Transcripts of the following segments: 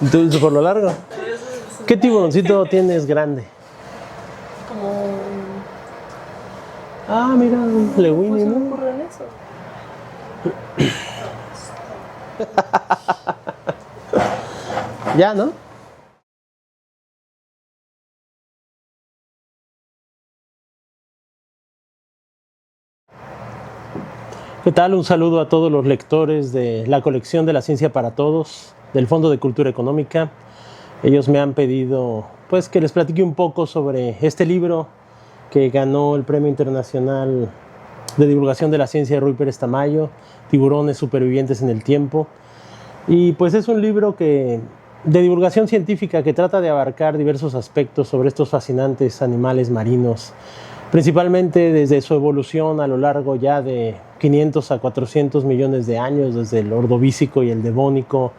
Entonces, por lo largo. ¿Qué tiburoncito tienes grande? Como... Ah, mira, un Lewini, se me ¿no? ocurre en eso. Ya, ¿no? ¿Qué tal? Un saludo a todos los lectores de la colección de la Ciencia para Todos, del Fondo de Cultura Económica. Ellos me han pedido pues que les platique un poco sobre este libro que ganó el Premio Internacional de Divulgación de la Ciencia de Ruy Pérez Tamayo, Tiburones supervivientes en el tiempo. Y pues es un libro de divulgación científica que trata de abarcar diversos aspectos sobre estos fascinantes animales marinos, principalmente desde su evolución a lo largo ya de 500 a 400 millones de años, desde el Ordovícico y el Devónico,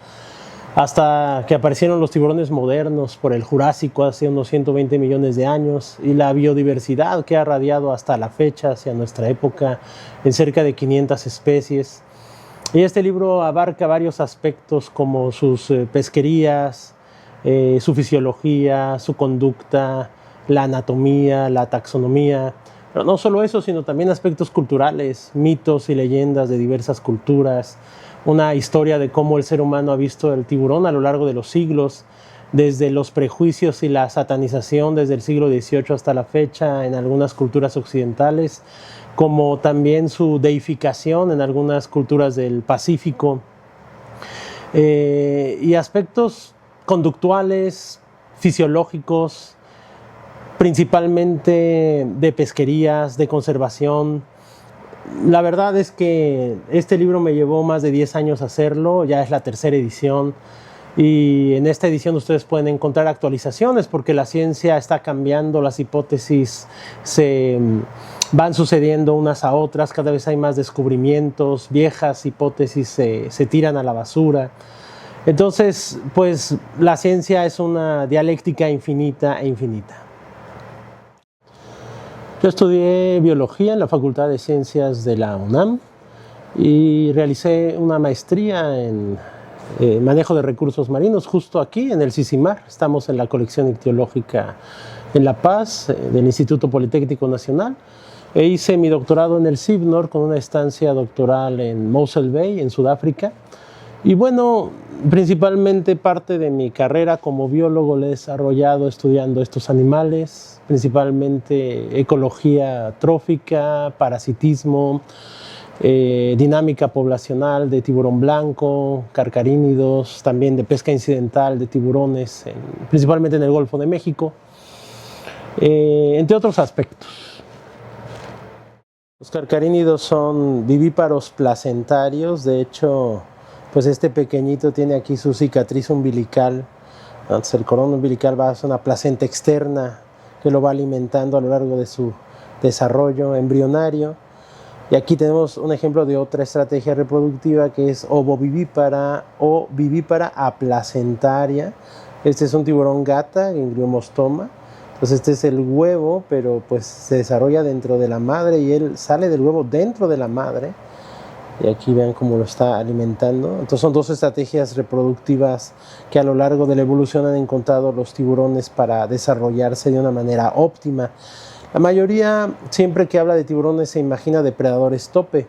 hasta que aparecieron los tiburones modernos por el Jurásico hace unos 120 millones de años, y la biodiversidad que ha radiado hasta la fecha, hacia nuestra época, en cerca de 500 especies. Y este libro abarca varios aspectos como sus pesquerías, su fisiología, su conducta, la anatomía, la taxonomía, pero no solo eso, sino también aspectos culturales, mitos y leyendas de diversas culturas, una historia de cómo el ser humano ha visto el tiburón a lo largo de los siglos, desde los prejuicios y la satanización desde el siglo XVIII hasta la fecha en algunas culturas occidentales, como también su deificación en algunas culturas del Pacífico, y aspectos conductuales, fisiológicos, principalmente de pesquerías, de conservación. La verdad es que este libro me llevó más de 10 años hacerlo, ya es la tercera edición, y en esta edición ustedes pueden encontrar actualizaciones porque la ciencia está cambiando, las hipótesis se van sucediendo unas a otras, cada vez hay más descubrimientos, viejas hipótesis se tiran a la basura. Entonces, pues la ciencia es una dialéctica infinita e infinita. Yo estudié biología en la Facultad de Ciencias de la UNAM y realicé una maestría en manejo de recursos marinos justo aquí en el CICIMAR. Estamos en la colección ictiológica en La Paz del Instituto Politécnico Nacional, e hice mi doctorado en el CIBNOR con una estancia doctoral en Mossel Bay, en Sudáfrica. Y bueno, principalmente parte de mi carrera como biólogo la he desarrollado estudiando estos animales, principalmente ecología trófica, parasitismo, dinámica poblacional de tiburón blanco, carcarínidos, también de pesca incidental de tiburones, principalmente en el Golfo de México, entre otros aspectos. Los carcarínidos son vivíparos placentarios, de hecho, pues este pequeñito tiene aquí su cicatriz umbilical. Entonces el cordón umbilical va a ser una placenta externa que lo va alimentando a lo largo de su desarrollo embrionario. Y aquí tenemos un ejemplo de otra estrategia reproductiva que es ovovivípara o vivípara aplacentaria. Este es un tiburón gata, Gingriomostoma. Entonces este es el huevo, pero pues se desarrolla dentro de la madre y él sale del huevo dentro de la madre. Y aquí vean cómo lo está alimentando. Entonces son dos estrategias reproductivas que a lo largo de la evolución han encontrado los tiburones para desarrollarse de una manera óptima. La mayoría, siempre que habla de tiburones, se imagina depredadores tope,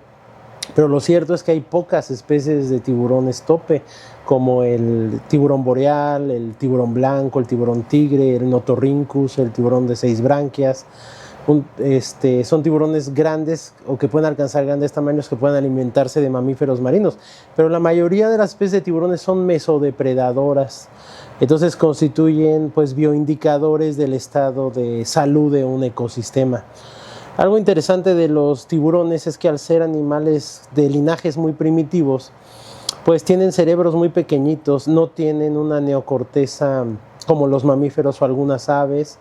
pero lo cierto es que hay pocas especies de tiburones tope, como el tiburón boreal, el tiburón blanco, el tiburón tigre, el notorhynchus, el tiburón de 6 branquias. Son tiburones grandes o que pueden alcanzar grandes tamaños que pueden alimentarse de mamíferos marinos, pero la mayoría de las especies de tiburones son mesodepredadoras, entonces constituyen pues bioindicadores del estado de salud de un ecosistema. Algo interesante de los tiburones es que al ser animales de linajes muy primitivos, pues tienen cerebros muy pequeñitos, no tienen una neocorteza como los mamíferos o algunas aves.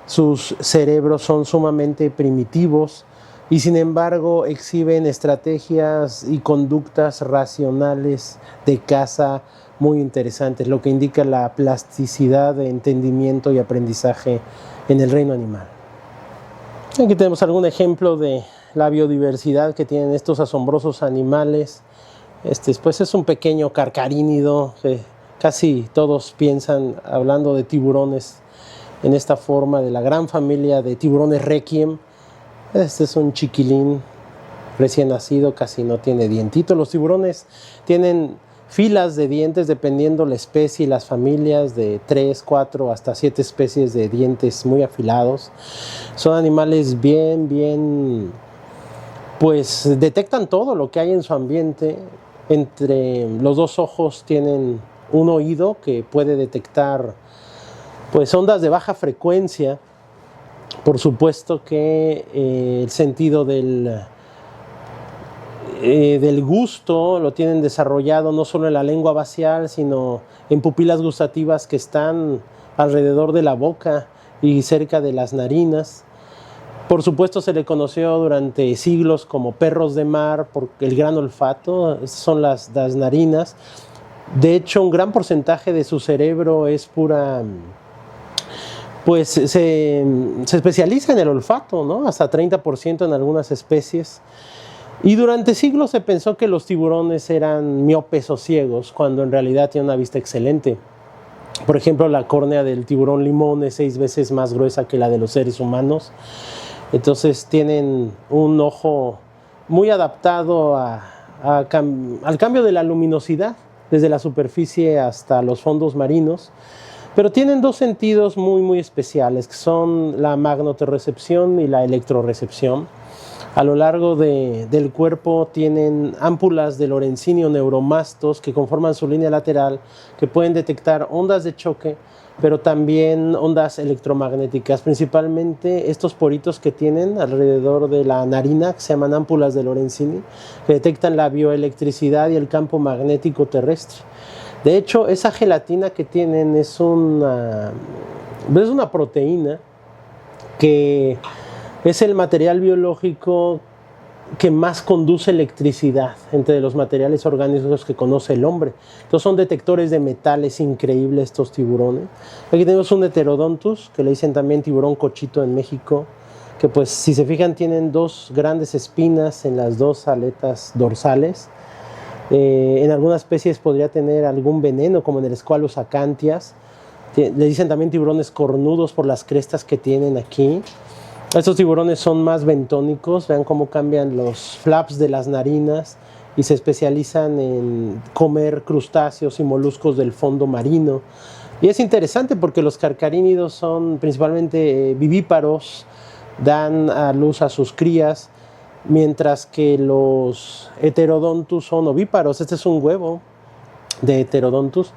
Sus cerebros son sumamente primitivos y sin embargo exhiben estrategias y conductas racionales de caza muy interesantes, lo que indica la plasticidad de entendimiento y aprendizaje en el reino animal. Aquí tenemos algún ejemplo de la biodiversidad que tienen estos asombrosos animales. Pues es un pequeño carcarínido que casi todos piensan, hablando de tiburones, en esta forma de la gran familia de tiburones requiem. Este es un chiquilín recién nacido, casi no tiene dientito. Los tiburones tienen filas de dientes dependiendo la especie y las familias, de 3, 4 hasta 7 especies de dientes muy afilados. Son animales bien, pues detectan todo lo que hay en su ambiente. Entre los dos ojos tienen un oído que puede detectar pues ondas de baja frecuencia. Por supuesto que el sentido del gusto lo tienen desarrollado no solo en la lengua basial, sino en pupilas gustativas que están alrededor de la boca y cerca de las narinas. Por supuesto se le conoció durante siglos como perros de mar por el gran olfato. Estas son las narinas. De hecho, un gran porcentaje de su cerebro es pura, pues se especializa en el olfato, ¿no? Hasta 30% en algunas especies. Y durante siglos se pensó que los tiburones eran miopes o ciegos, cuando en realidad tienen una vista excelente. Por ejemplo, la córnea del tiburón limón es 6 veces más gruesa que la de los seres humanos. Entonces tienen un ojo muy adaptado al cambio de la luminosidad, desde la superficie hasta los fondos marinos. Pero tienen dos sentidos muy especiales, que son la magnoterrecepción y la electrorecepción. A lo largo del cuerpo tienen ámpulas de Lorenzini o neuromastos que conforman su línea lateral, que pueden detectar ondas de choque, pero también ondas electromagnéticas, principalmente estos poritos que tienen alrededor de la narina, que se llaman ámpulas de Lorenzini, que detectan la bioelectricidad y el campo magnético terrestre. De hecho, esa gelatina que tienen es una proteína que es el material biológico que más conduce electricidad entre los materiales orgánicos que conoce el hombre. Entonces son detectores de metales increíbles estos tiburones. Aquí tenemos un Heterodontus, que le dicen también tiburón cochito en México, que pues si se fijan tienen 2 grandes espinas en las 2 aletas dorsales. En algunas especies podría tener algún veneno, como en el Squalus acantias. Le dicen también tiburones cornudos por las crestas que tienen aquí. Estos tiburones son más bentónicos, vean cómo cambian los flaps de las narinas y se especializan en comer crustáceos y moluscos del fondo marino. Y es interesante porque los carcarínidos son principalmente vivíparos, dan a luz a sus crías, mientras que los Heterodontus son ovíparos. Este es un huevo de Heterodontus.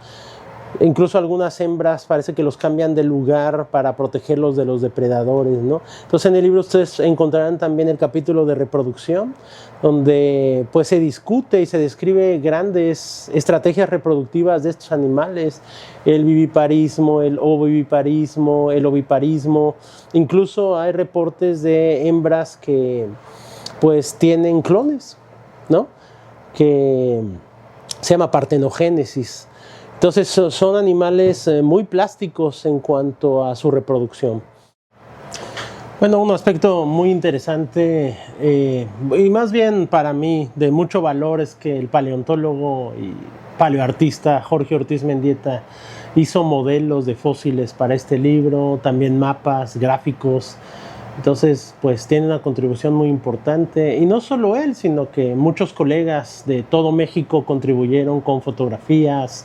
Incluso algunas hembras parece que los cambian de lugar para protegerlos de los depredadores, ¿no? Entonces en el libro ustedes encontrarán también el capítulo de reproducción, donde pues se discute y se describe grandes estrategias reproductivas de estos animales, el viviparismo, el ovoviviparismo, el oviparismo. Incluso hay reportes de hembras que pues tienen clones, ¿no? Que se llama partenogénesis. Entonces son animales muy plásticos en cuanto a su reproducción. Bueno, un aspecto muy interesante y más bien para mí de mucho valor es que el paleontólogo y paleoartista Jorge Ortiz Mendieta hizo modelos de fósiles para este libro, también mapas, gráficos. Entonces, pues tiene una contribución muy importante, y no solo él, sino que muchos colegas de todo México contribuyeron con fotografías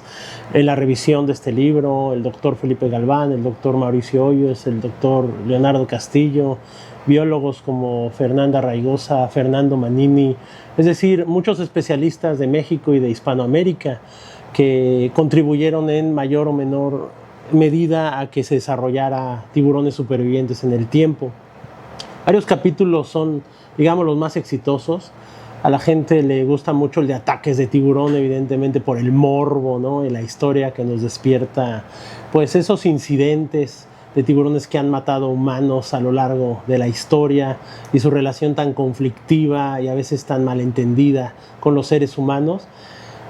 en la revisión de este libro: el doctor Felipe Galván, el doctor Mauricio Hoyos, el doctor Leonardo Castillo, biólogos como Fernanda Raigosa, Fernando Manini, es decir, muchos especialistas de México y de Hispanoamérica que contribuyeron en mayor o menor medida a que se desarrollara Tiburones Supervivientes en el tiempo. Varios capítulos son, digamos, los más exitosos. A la gente le gusta mucho el de ataques de tiburón, evidentemente por el morbo, ¿no? Y la historia que nos despierta, pues esos incidentes de tiburones que han matado humanos a lo largo de la historia y su relación tan conflictiva y a veces tan malentendida con los seres humanos.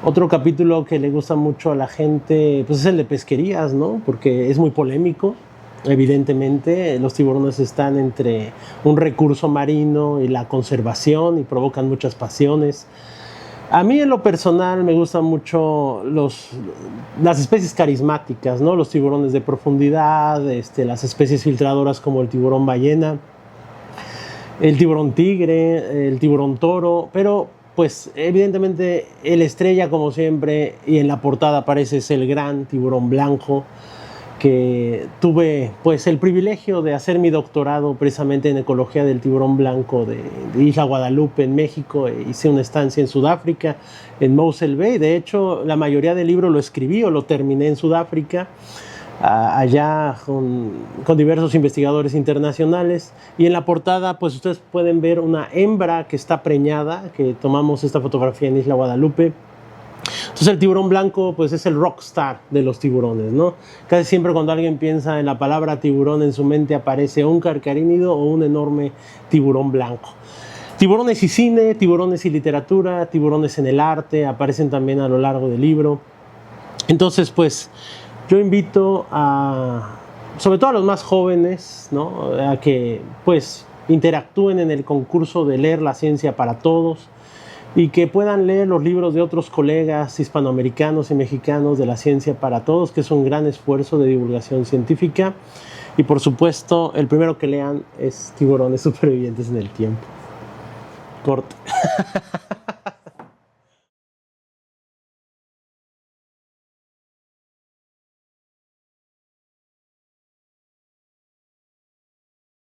Otro capítulo que le gusta mucho a la gente, pues es el de pesquerías, ¿no? Porque es muy polémico. Evidentemente, los tiburones están entre un recurso marino y la conservación y provocan muchas pasiones. A mí en lo personal me gustan mucho las especies carismáticas, ¿no? Los tiburones de profundidad, las especies filtradoras como el tiburón ballena, el tiburón tigre, el tiburón toro, pero pues evidentemente el estrella como siempre y en la portada aparece es el gran tiburón blanco, que tuve pues el privilegio de hacer mi doctorado precisamente en ecología del tiburón blanco de Isla Guadalupe en México. Hice una estancia en Sudáfrica, en Mossel Bay. De hecho, la mayoría del libro lo escribí o lo terminé en Sudáfrica, allá con diversos investigadores internacionales. Y en la portada pues ustedes pueden ver una hembra que está preñada, que tomamos esta fotografía en Isla Guadalupe. Entonces el tiburón blanco pues es el rockstar de los tiburones, ¿no? Casi siempre cuando alguien piensa en la palabra tiburón en su mente aparece un carcarínido o un enorme tiburón blanco. Tiburones y cine, tiburones y literatura, tiburones en el arte, aparecen también a lo largo del libro. Entonces pues yo invito sobre todo a los más jóvenes, ¿no? A que pues interactúen en el concurso de leer la ciencia para todos, y que puedan leer los libros de otros colegas hispanoamericanos y mexicanos de la ciencia para todos, que es un gran esfuerzo de divulgación científica. Y por supuesto, el primero que lean es Tiburones supervivientes en el tiempo. Corte.